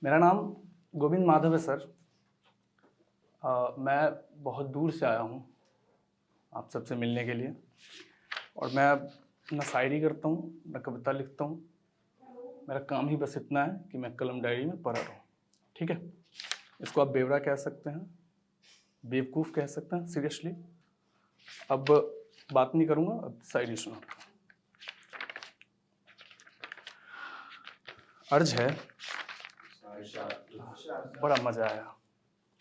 मेरा नाम गोविंद माधव है सर। मैं बहुत दूर से आया हूँ आप सबसे मिलने के लिए, और मैं न शायरी करता हूँ न कविता लिखता हूँ। मेरा काम ही बस इतना है कि मैं कलम डायरी में पढ़ा रहूँ, ठीक है। इसको आप बेवड़ा कह सकते हैं, बेवकूफ़ कह सकते हैं, सीरियसली। अब बात नहीं करूँगा, अब शायरी सुनाता हूँ। अर्ज है, बड़ा मज़ा आया,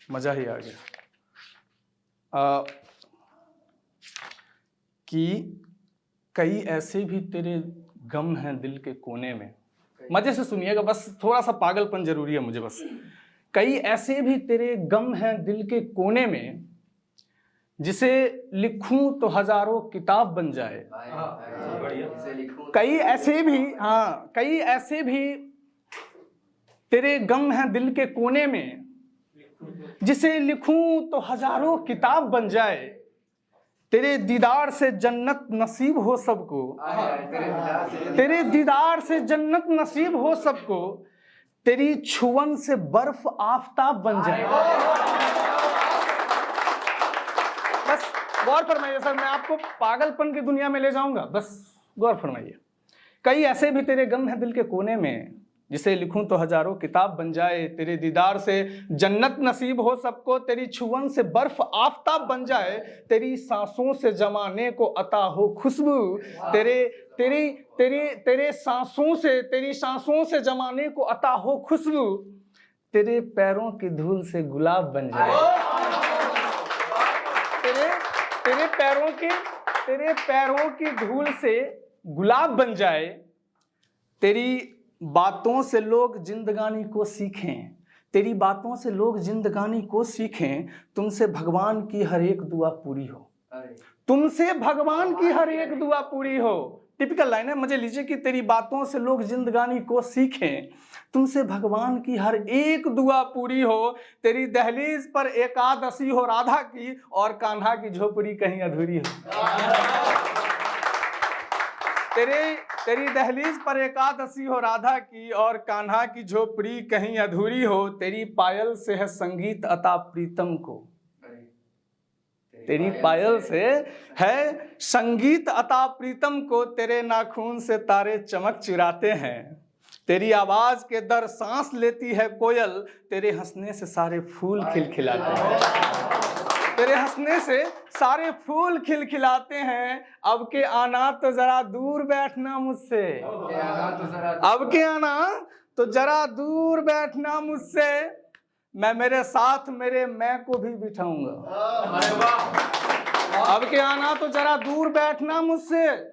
मज़ा ही आ गया। कि कई ऐसे भी तेरे गम हैं दिल के कोने में। मज़े से सुनिएगा, बस थोड़ा सा पागलपन जरूरी है मुझे बस। कई ऐसे भी तेरे गम हैं दिल के कोने में, जिसे लिखूं तो हजारों किताब बन जाए। कई ऐसे भी तेरे गम हैं दिल के कोने में, जिसे लिखूं तो हजारों किताब बन जाए। तेरे दीदार से जन्नत नसीब हो सबको, तेरे दीदार से जन्नत नसीब हो सबको, तेरी छुअन से बर्फ आफताब बन जाए। बस गौर फरमाइए सर, मैं आपको पागलपन की दुनिया में ले जाऊंगा, बस गौर फरमाइए। कई ऐसे भी तेरे गम हैं दिल के कोने में, जिसे लिखूं तो हजारों किताब बन जाए। तेरे दीदार से जन्नत नसीब हो सबको, तेरी छुअन से बर्फ आफताब बन जाए। तेरी सांसों से जमाने को अता हो खुशबू, तेरे सांसों से जमाने को अता हो खुशबू, तेरे पैरों की धूल से गुलाब बन जाए। तेरे पैरों की धूल से गुलाब बन जाए। तेरी बातों से लोग जिंदगानी को सीखें, तेरी बातों से लोग जिंदगानी को सीखें। तुमसे भगवान की हर एक दुआ पूरी हो, तुमसे भगवान की हर एक दुआ पूरी हो। टिपिकल लाइन है, मजे लीजिए। कि तेरी बातों से लोग जिंदगानी को सीखें, तुमसे भगवान की हर एक दुआ पूरी हो। तेरी दहलीज पर एकादशी हो राधा की, और कान्हा की झोपड़ी कहीं अधूरी हो। तेरी दहलीज पर एकादशी हो राधा की, और कान्हा की झोपड़ी कहीं अधूरी हो। तेरी पायल से है संगीत अता प्रीतम को, तेरी पायल से है संगीत अता प्रीतम को। तेरे नाखून से तारे चमक चुराते हैं, तेरी आवाज के दर सांस लेती है कोयल। तेरे हंसने से सारे फूल खिलखिलाते हैं, तेरे हंसने से सारे फूल खिलखिलाते हैं। अब के आना तो जरा दूर बैठना मुझसे, अब के आना तो जरा दूर बैठना मुझसे। मैं मेरे साथ मेरे मैं को भी बिठाऊंगा। अब के आना तो जरा दूर बैठना मुझसे,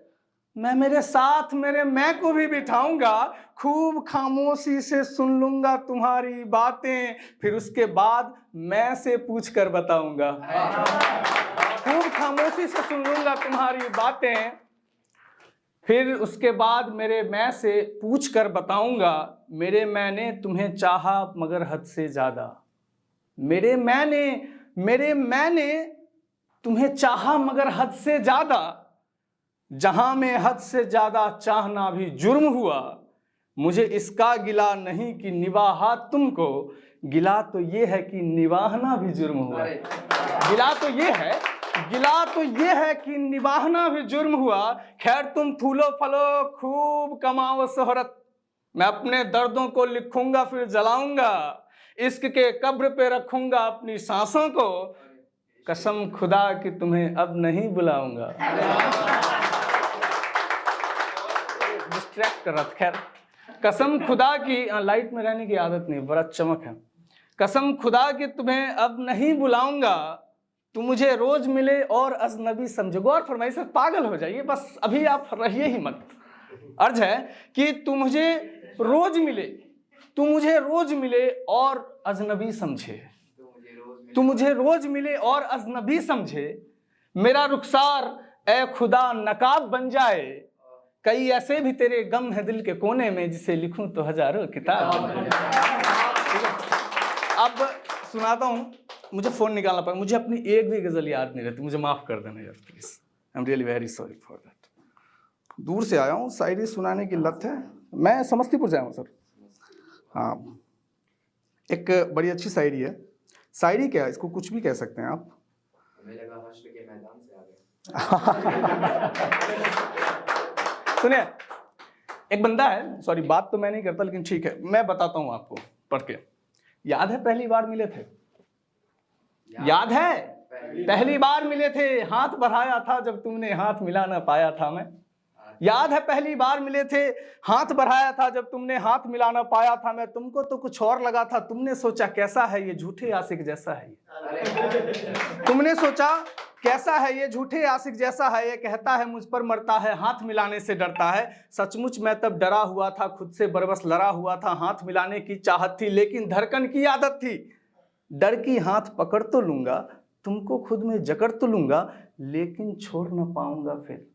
मैं मेरे साथ मेरे मैं को भी बिठाऊंगा। खूब खामोशी से सुन लूंगा तुम्हारी बातें, फिर उसके बाद मैं से पूछ कर बताऊंगा। खूब खामोशी से सुन लूंगा तुम्हारी बातें, फिर उसके बाद मेरे मैं से पूछ कर बताऊंगा। मेरे मैंने तुम्हें चाहा मगर हद से ज्यादा, मेरे मैंने तुम्हें चाहा मगर हद से ज्यादा। जहां में हद से ज्यादा चाहना भी जुर्म हुआ, मुझे इसका गिला नहीं कि निवाहा तुमको, गिला तो ये है कि निवाहना भी जुर्म हुआ। गिला तो ये है कि निवाहना भी जुर्म हुआ। खैर तुम फूलो फलो खूब कमाओ शोहरत, मैं अपने दर्दों को लिखूंगा फिर जलाऊंगा। इश्क के कब्र पे रखूंगा अपनी सांसों को, कसम खुदा कि तुम्हें अब नहीं बुलाऊंगा। डिस्ट्रैक्ट कर रहा था। खैर, कसम खुदा की, लाइट में रहने की आदत नहीं, बड़ा चमक है। कसम खुदा कि तुम्हें अब नहीं बुलाऊंगा, तुम मुझे रोज मिले और अजनबी समझो। गौर फरमाइए सर, पागल हो जाइए बस, अभी आप रहिए ही मत। अर्ज है कि तुम मुझे रोज मिले और अजनबी समझे, तुम मुझे रोज मिले और अजनबी समझे। मेरा रुखसार ए खुदा नकाब बन जाए। कई ऐसे भी तेरे गम है दिल के कोने में, जिसे लिखूं तो हजारों किताब बन जाए। अब सुनाता हूँ, मुझे फ़ोन निकालना पड़ा, मुझे अपनी एक भी गज़ल याद नहीं रहती, मुझे माफ़ कर देना यार please. I am really very sorry for that. दूर से आया हूँ, शायरी सुनाने की लत है। मैं समस्तीपुर से आया हूँ सर। हाँ, एक बड़ी अच्छी शायरी है। शायरी क्या है, इसको कुछ भी कह सकते हैं आप। हमें लगा हश्र के मैदान से आ गए। सुनिए, एक बंदा है, सॉरी बात तो मैं नहीं करता लेकिन ठीक है मैं बताता हूं आपको पढ़ के। याद है पहली बार मिले थे? याद है पहली बार मिले थे, हाथ बढ़ाया था जब तुमने हाथ मिला ना पाया था मैं। याद है पहली बार मिले थे, हाथ बढ़ाया था जब तुमने हाथ मिला ना पाया था मैं। तुमको तो कुछ और लगा था, तुमने सोचा कैसा है ये झूठे आशिक जैसा है ये। तुमने सोचा कैसा है ये झूठे आशिक जैसा है ये, कहता है मुझ पर मरता है हाथ मिलाने से डरता है। सचमुच मैं तब डरा हुआ था, खुद से बरबस लड़ा हुआ था, हाथ मिलाने की चाहत थी लेकिन धड़कन की आदत थी। डर की हाथ पकड़ तो लूंगा, तुमको खुद में जकड़ तो लूंगा, लेकिन छोड़ न पाऊंगा फिर,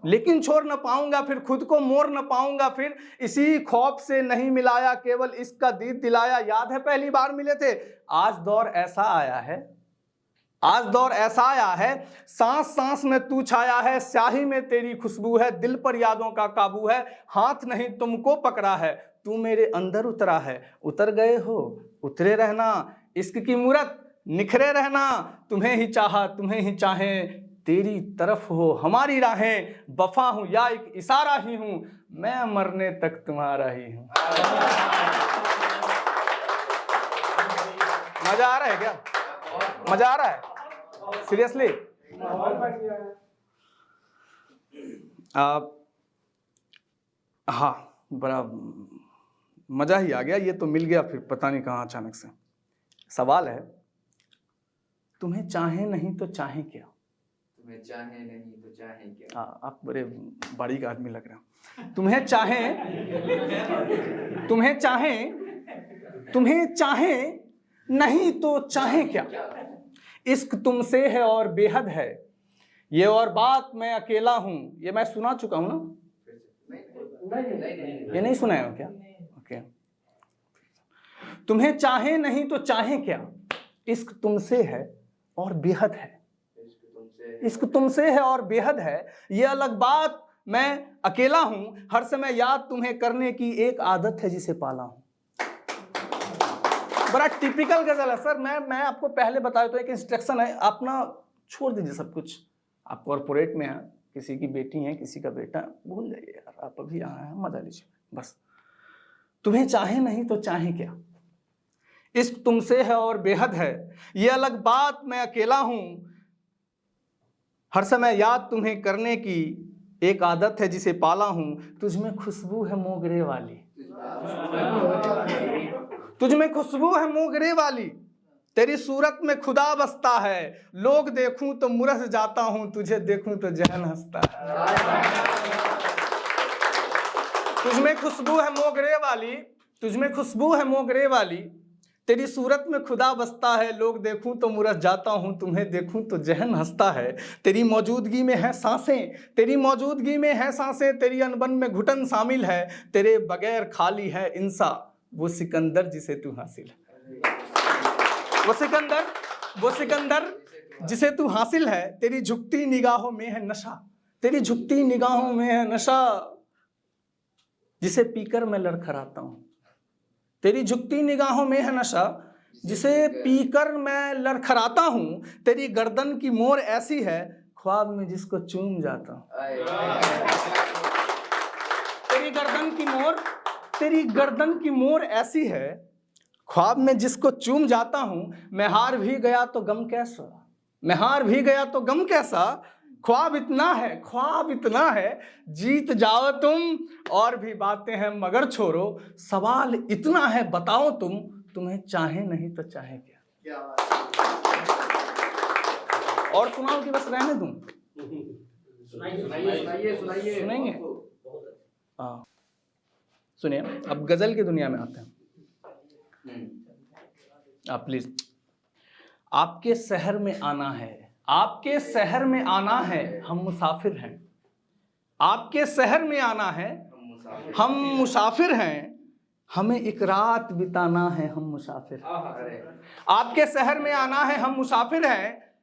लेकिन छोड़ न पाऊंगा फिर, खुद को मोड़ न पाऊंगा फिर। इसी खौफ से नहीं मिलाया, केवल इसका दीद दिलाया। याद है पहली बार मिले थे, आज दौर ऐसा आया है, आज दौर ऐसा आया है, सांस सांस में तू छाया है, स्याही में तेरी खुशबू है, दिल पर यादों का काबू है, हाथ नहीं तुमको पकड़ा है, तू मेरे अंदर उतरा है। उतर गए हो उतरे रहना, इश्क की मूरत निखरे रहना, तुम्हें ही चाहा तुम्हें ही चाहें, तेरी तरफ हो हमारी राहें, वफा हूं या एक इशारा ही हूं, मैं मरने तक तुम्हारा ही हूं। मजा आ रहा है क्या? मजा आ रहा है सीरियसली? हाँ बड़ा मजा ही आ गया, ये तो मिल गया फिर पता नहीं कहाँ अचानक से। सवाल है, तुम्हें चाहे नहीं तो चाहे क्या? तुम्हें चाहे नहीं तो चाहे क्या? हाँ आप बड़े बारीक आदमी लग रहे हो। तुम्हें चाहे तुम्हें चाहे तुम्हें चाहे नहीं तो चाहे क्या? इश्क तुमसे है और बेहद है, ये और बात मैं अकेला हूं। ये मैं सुना चुका हूं ना? ये नहीं सुना है क्या? ओके। तुम्हें चाहे नहीं तो चाहे क्या, इश्क तुमसे है और बेहद है, इश्क तुमसे है और बेहद है, ये अलग बात मैं अकेला हूं, हर समय याद तुम्हें करने की एक आदत है जिसे पाला हूं। बड़ा टिपिकल गजल है सर। मैं आपको पहले बताया तो एक इंस्ट्रक्शन है, आप ना छोड़ दीजिए सब कुछ। आप कॉर्पोरेट में हैं, किसी की बेटी है किसी का बेटा, भूल जाइए यार, आप अभी यहाँ हैं, मजा लीजिए बस। तुम्हें चाहे नहीं तो चाहे क्या, इश्क तुमसे है और बेहद है, ये अलग बात मैं अकेला हूं, हर समय याद तुम्हें करने की एक आदत है जिसे पाला हूं। तुझमें खुशबू है मोगरे वाली, तुझमें खुशबू है मोगरे वाली, तेरी सूरत में खुदा बसता है, लोग देखूं तो मुरझ जाता हूं, तुझे देखूं तो जहन हंसता है। तुझमें खुशबू है मोगरे वाली, तुझमें खुशबू है मोगरे वाली, तेरी सूरत में खुदा बसता है, लोग देखूं तो मुरझ जाता हूं, तुम्हें देखूं तो जहन हंसता है। तेरी मौजूदगी में है सांसें, तेरी मौजूदगी में है सांसें, तेरी अनबन में घुटन शामिल है, तेरे बगैर खाली है इंसा वो सिकंदर जिसे तू हासिल है। वो सिकंदर जिसे तू हासिल है, तेरी झुकती निगाहों में है नशा, तेरी झुकती निगाहों में है नशा, जिसे पीकर मैं लड़खड़ाता हूं। तेरी झुकती निगाहों में है नशा, जिसे पीकर मैं लड़खड़ाता हूं, तेरी गर्दन की मोर ऐसी है, ख्वाब में जिसको चूम जाता हूं। तेरी गर्दन की मोर ऐसी है, ख्वाब में जिसको चूम जाता हूं। मैं हार भी गया तो गम कैसा, मैं हार भी गया तो गम कैसा, ख्वाब इतना है जीत जाओ तुम, और भी बातें हैं मगर छोड़ो, सवाल इतना है बताओ तुम, तुम्हें चाहे नहीं तो चाहे क्या? और सुनाओ कि बस रहने दूं? सुनाएंगे? हाँ सुनिए, अब गजल की दुनिया में आते हैं। आप प्लीज, आपके शहर में आना है, आपके शहर में आना है, हम मुसाफिर हैं। आपके शहर में आना है, हम मुसाफिर हैं, हमें एक रात बिताना है, हम मुसाफिर। आपके शहर में आना है, हम मुसाफिर हैं,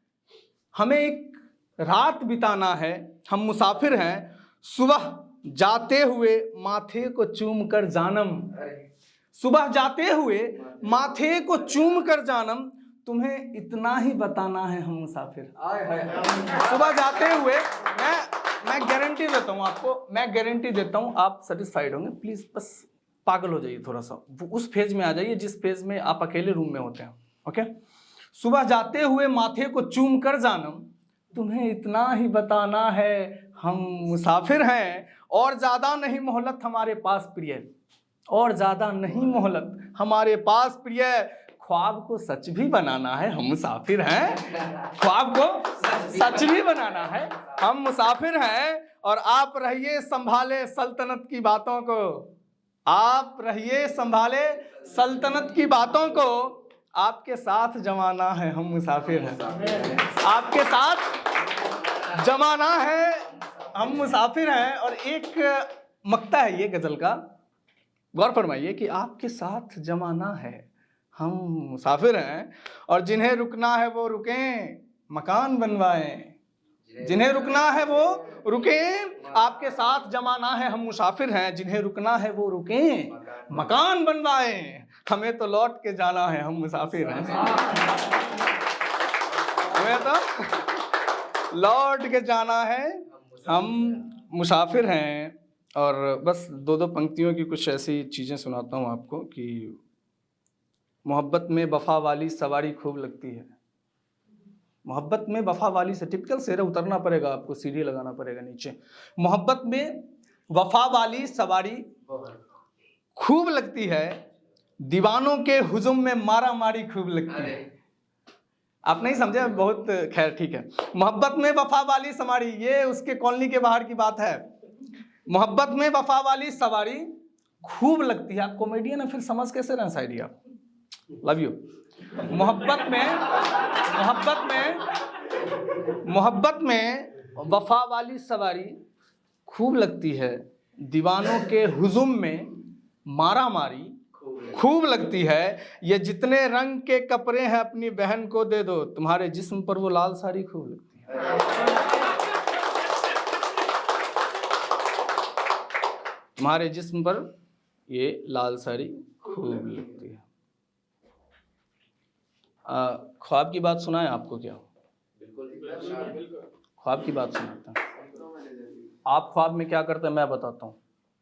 हमें एक रात बिताना है, हम मुसाफिर हैं। सुबह जाते हुए माथे को चूम कर जानम, सुबह जाते हुए माथे को चूम कर जानम, तुम्हें इतना ही बताना है हम मुसाफिर। सुबह जाते हुए मैं गारंटी देता हूँ आपको, मैं गारंटी देता हूँ आप सेटिस्फाइड होंगे। प्लीज बस पागल हो जाइए थोड़ा सा, उस फेज में आ जाइए जिस फेज में आप अकेले रूम में होते हैं। ओके, सुबह जाते हुए माथे को चूम कर जानम, तुम्हें इतना ही बताना है हम मुसाफिर हैं, और ज्यादा नहीं मोहलत हमारे पास प्रिय, और ज्यादा नहीं मोहलत हमारे पास प्रिय, ख्वाब को सच भी बनाना है हम मुसाफिर हैं, ख्वाब को सच भी बनाना है हम मुसाफिर हैं। और आप रहिए संभाले सल्तनत की बातों को, आप रहिए संभाले सल्तनत की बातों को, आपके साथ जमाना है हम मुसाफिर हैं, आपके साथ जमाना है हम मुसाफिर हैं। और एक मक्ता है ये गजल का, गौर फरमाइए कि आपके साथ जमाना है हम मुसाफिर हैं, और जिन्हें रुकना है वो रुकें मकान बनवाएं, जिन्हें रुकना है वो रुकें, आपके साथ जमाना है हम मुसाफिर हैं, जिन्हें रुकना है वो रुकें मकान बनवाएं, हमें तो लौट के जाना है हम मुसाफिर हैं, हमें तो लौट के जाना है हम मुसाफिर हैं। और बस दो दो पंक्तियों की कुछ ऐसी चीज़ें सुनाता हूँ आपको कि मोहब्बत में वफा वाली सवारी खूब लगती है, मोहब्बत में वफा वाली से टिपिकल शेर उतरना पड़ेगा आपको, सीढ़ी लगाना पड़ेगा नीचे। मोहब्बत में वफा वाली सवारी खूब लगती है, दीवानों के हुजुम में मारा मारी खूब लगती है। आप नहीं समझे, बहुत खैर ठीक है। मोहब्बत में वफा वाली सवारी, ये उसके कॉलोनी के बाहर की बात है। मोहब्बत में वफा वाली सवारी खूब लगती है। आप कॉमेडियन है, फिर समझ कैसे रहे शायरी आप? Love you. मोहब्बत में वफा वाली सवारी खूब लगती है, दीवानों के हुजुम में मारा मारी खूब लगती है, ये जितने रंग के कपड़े हैं अपनी बहन को दे दो, तुम्हारे जिस्म पर वो लाल साड़ी खूब लगती है, तुम्हारे जिस्म पर ये लाल साड़ी खूब लगती है। ख्वाब की बात सुनाए आपको क्या? ख्वाब की बात सुनाता हूँ। आप ख्वाब में क्या करते हैं मैं बताता हूँ।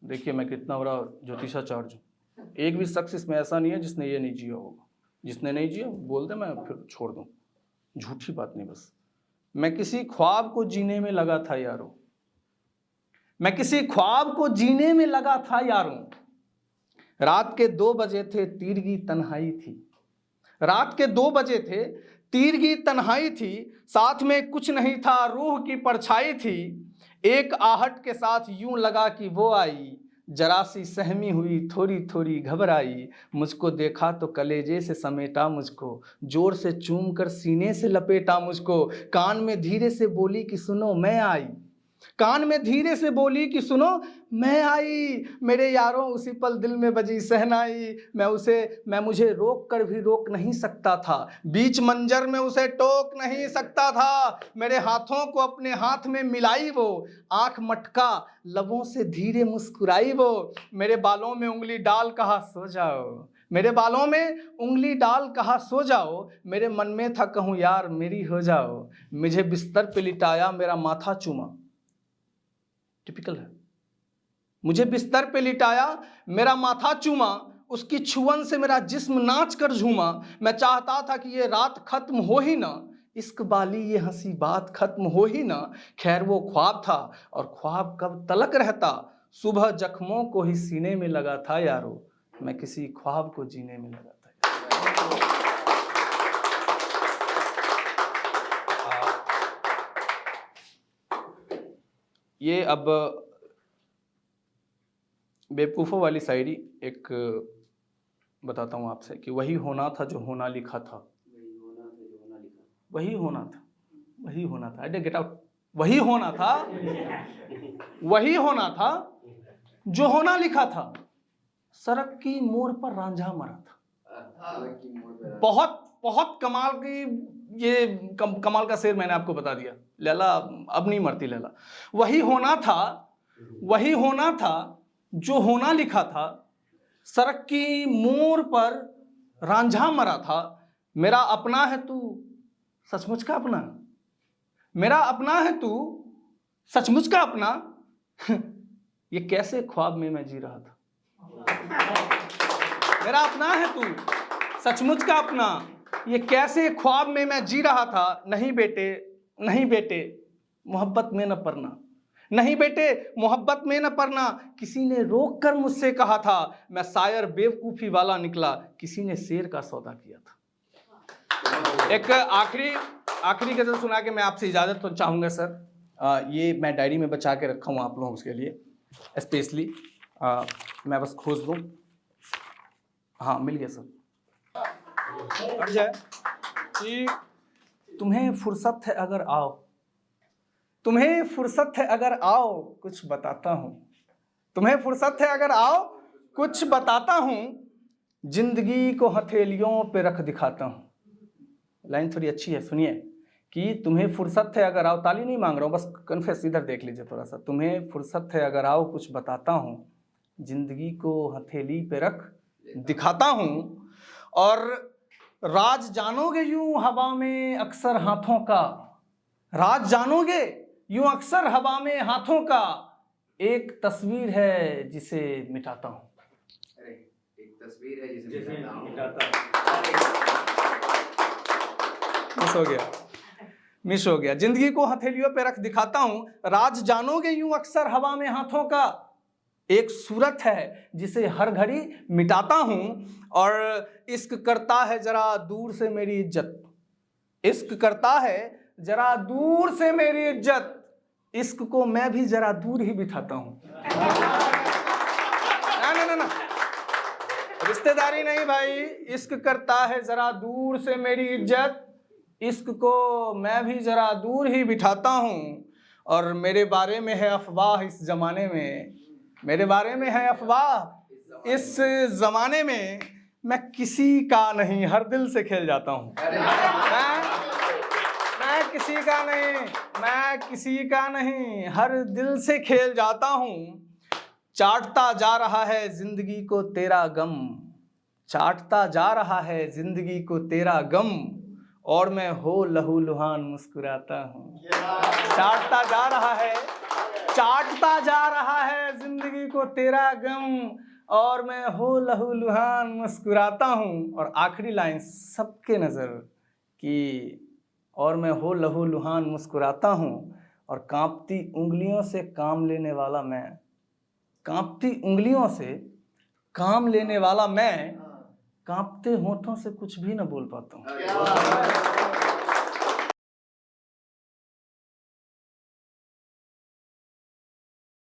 देखिए मैं कितना बड़ा ज्योतिषाचार्य हूँ, एक भी शख्स इसमें ऐसा नहीं है जिसने ये नहीं जिया होगा। जिसने नहीं जिया बोल दे, मैं फिर छोड़ दूँ, झूठी बात नहीं। बस मैं किसी ख्वाब को जीने में लगा था यारों, मैं किसी ख्वाब को जीने में लगा था यारों, रात के 2 बजे थे तीरगी तन्हाई थी, रात के 2 बजे थे तीरगी तन्हाई थी, साथ में कुछ नहीं था रूह की परछाई थी, एक आहट के साथ यूं लगा कि वो आई, जरा सी सहमी हुई थोड़ी थोड़ी घबराई, मुझको देखा तो कलेजे से समेटा मुझको, जोर से चूम कर सीने से लपेटा मुझको, कान में धीरे से बोली कि सुनो मैं आई, कान में धीरे से बोली कि सुनो मैं आई, मेरे यारों उसी पल दिल में बजी सहनाई, मैं मुझे रोक कर भी रोक नहीं सकता था, बीच मंजर में उसे टोक नहीं सकता था, मेरे हाथों को अपने हाथ में मिलाई वो, आंख मटका लबों से धीरे मुस्कुराई वो, मेरे बालों में उंगली डाल कहा सो जाओ, मेरे बालों में उंगली डाल कहा सो जाओ, मेरे मन में था कहूँ यार मेरी हो जाओ, मुझे बिस्तर पे लिटाया मेरा माथा चूमा, टिपिकल है, मुझे बिस्तर पे लिटाया मेरा माथा चूमा, उसकी छुअन से मेरा जिस्म नाच कर झूमा, मैं चाहता था कि ये रात खत्म हो ही ना, इश्क वाली ये हंसी बात खत्म हो ही ना, खैर वो ख्वाब था और ख्वाब कब तलक रहता, सुबह जख्मों को ही सीने में लगा था यारो, मैं किसी ख्वाब को जीने में लगा था। ये अब बेवकूफ़ों वाली शायरी एक बताता हूँ आपसे कि वही होना था जो होना लिखा था, वही होना था, वही होना था, गेट आउट, वही होना था, वही होना था जो होना लिखा था, सड़क की मोड़ पर रांझा मरा था। बहुत बहुत कमाल की ये कमाल का शेर मैंने आपको बता दिया। लैला अब नहीं मरती लैला। वही होना था जो होना लिखा था, सड़क की मोड़ पर रांझा मरा था, मेरा अपना है तू सचमुच का अपना, मेरा अपना है तू सचमुच का अपना। ये कैसे ख्वाब में मैं जी रहा था। मेरा अपना है तू सचमुच का अपना, ये कैसे ख्वाब में मैं जी रहा था। नहीं बेटे, नहीं बेटे मोहब्बत में न पड़ना, नहीं बेटे मोहब्बत में न पड़ना। किसी ने रोक कर मुझसे कहा था, मैं शायर बेवकूफ़ी वाला निकला, किसी ने शेर का सौदा किया था। एक आखिरी गजल सुना के मैं आपसे इजाज़त तो चाहूँगा सर। ये मैं डायरी में बचा के रखा हूँ आप लोगों के लिए स्पेशली, मैं बस खोज दूँ। हाँ मिल गया सर। हट जाए कि तुम्हें फुर्सत है अगर आओ, तुम्हें फुर्सत है अगर आओ कुछ बताता हूँ, तुम्हें फुर्सत है अगर आओ कुछ बताता हूँ, जिंदगी को हथेलियों पे रख दिखाता हूँ। लाइन थोड़ी अच्छी है, सुनिए कि तुम्हें फुर्सत है अगर आओ, ताली नहीं मांग रहा हूँ, बस कन्फेस इधर देख लीजिए थोड़ा सा। तुम्हें फुर्सत है अगर आओ कुछ बताता हूँ, जिंदगी को हथेली पे रख दिखाता हूँ, और राज जानोगे यूं हवा में अक्सर हाथों का, राज जानोगे यूं अक्सर हवा में हाथों का, एक तस्वीर है जिसे मिटाता हूँ। अरे एक तस्वीर है जिसे मिटाता हूँ। मिस हो गया। जिंदगी को हथेलियों पे रख दिखाता हूँ, राज जानोगे यूं अक्सर हवा में हाथों का, एक सूरत है जिसे हर घड़ी मिटाता हूँ, और इश्क करता है जरा दूर से मेरी इज्जत, इश्क करता है जरा दूर से मेरी इज्जत, इश्क को मैं भी जरा दूर ही बिठाता हूँ। ना रिश्तेदारी नहीं भाई, इश्क करता है जरा दूर से मेरी इज्जत, इश्क को मैं भी जरा दूर ही बिठाता हूँ, और मेरे बारे में है अफवाह इस जमाने में, मेरे बारे में है अफवाह इस जमाने में, मैं किसी का नहीं हर दिल से खेल जाता हूँ। मैं किसी का नहीं, मैं किसी का नहीं हर दिल से खेल जाता हूँ, चाटता जा रहा है जिंदगी को तेरा गम, चाटता जा रहा है जिंदगी को तेरा गम, और मैं हो लहू लुहान मुस्कुराता हूँ। चाटता जा रहा है, चाटता जा रहा है जिंदगी को तेरा गम, और मैं हो लहू लुहान मुस्कुराता हूँ। और आखिरी लाइन सबके नज़र कि और मैं हो लहू लुहान मुस्कुराता हूँ, और कांपती उंगलियों से काम लेने वाला मैं, कांपती उंगलियों से काम लेने वाला मैं, कांपते होठों से कुछ भी न बोल पाता हूँ।